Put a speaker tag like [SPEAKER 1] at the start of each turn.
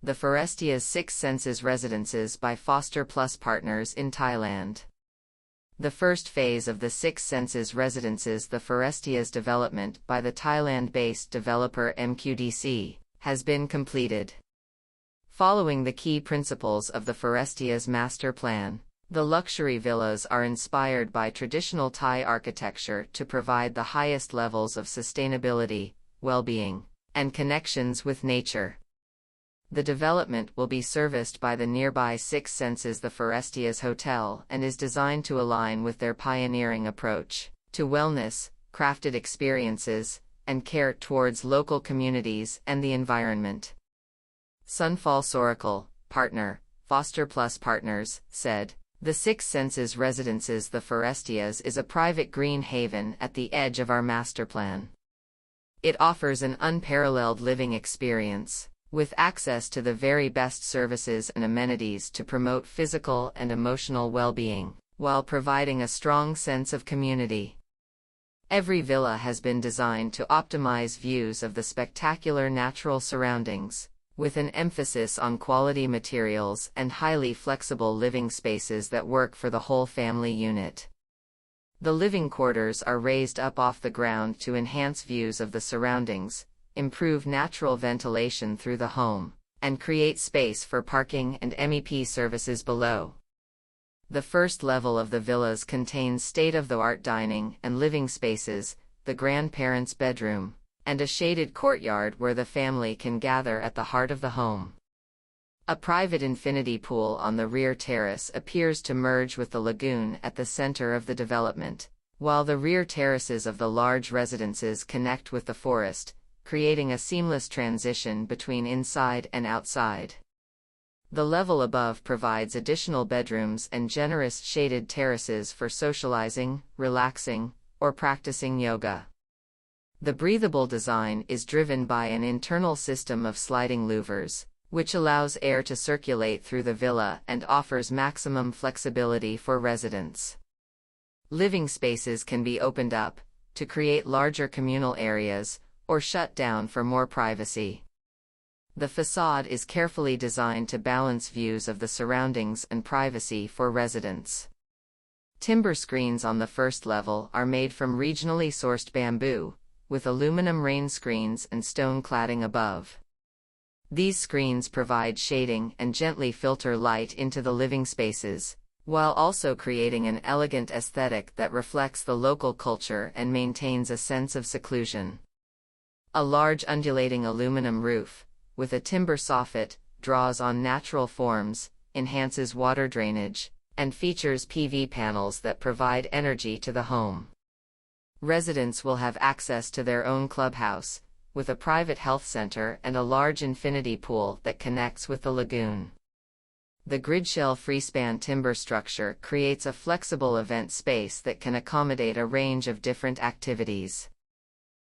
[SPEAKER 1] The Forestias Six Senses Residences by Foster Plus Partners in Thailand. The first phase of the Six Senses Residences The Forestias development by the Thailand-based developer MQDC has been completed. Following the key principles of the Forestias master plan, the luxury villas are inspired by traditional Thai architecture to provide the highest levels of sustainability, well-being, and connections with nature. The development will be serviced by the nearby Six Senses The Forestias Hotel and is designed to align with their pioneering approach to wellness, crafted experiences, and care towards local communities and the environment. Sunphol Sorakul, partner, Foster Plus Partners, said, "The Six Senses Residences The Forestias is a private green haven at the edge of our master plan. It offers an unparalleled living experience, with access to the very best services and amenities to promote physical and emotional well-being, while providing a strong sense of community. Every villa has been designed to optimize views of the spectacular natural surroundings, with an emphasis on quality materials and highly flexible living spaces that work for the whole family unit. The living quarters are raised up off the ground to enhance views of the surroundings, improve natural ventilation through the home, and create space for parking and MEP services below. The first level of the villas contains state-of-the-art dining and living spaces, the grandparents' bedroom, and a shaded courtyard where the family can gather at the heart of the home. A private infinity pool on the rear terrace appears to merge with the lagoon at the center of the development, while the rear terraces of the large residences connect with the forest, creating a seamless transition between inside and outside. The level above provides additional bedrooms and generous shaded terraces for socializing, relaxing, or practicing yoga. The breathable design is driven by an internal system of sliding louvers, which allows air to circulate through the villa and offers maximum flexibility for residents. Living spaces can be opened up to create larger communal areas, or shut down for more privacy. The facade is carefully designed to balance views of the surroundings and privacy for residents. Timber screens on the first level are made from regionally sourced bamboo, with aluminum rain screens and stone cladding above. These screens provide shading and gently filter light into the living spaces, while also creating an elegant aesthetic that reflects the local culture and maintains a sense of seclusion. A large undulating aluminum roof, with a timber soffit, draws on natural forms, enhances water drainage, and features PV panels that provide energy to the home. Residents will have access to their own clubhouse, with a private health center and a large infinity pool that connects with the lagoon. The gridshell freespan timber structure creates a flexible event space that can accommodate a range of different activities.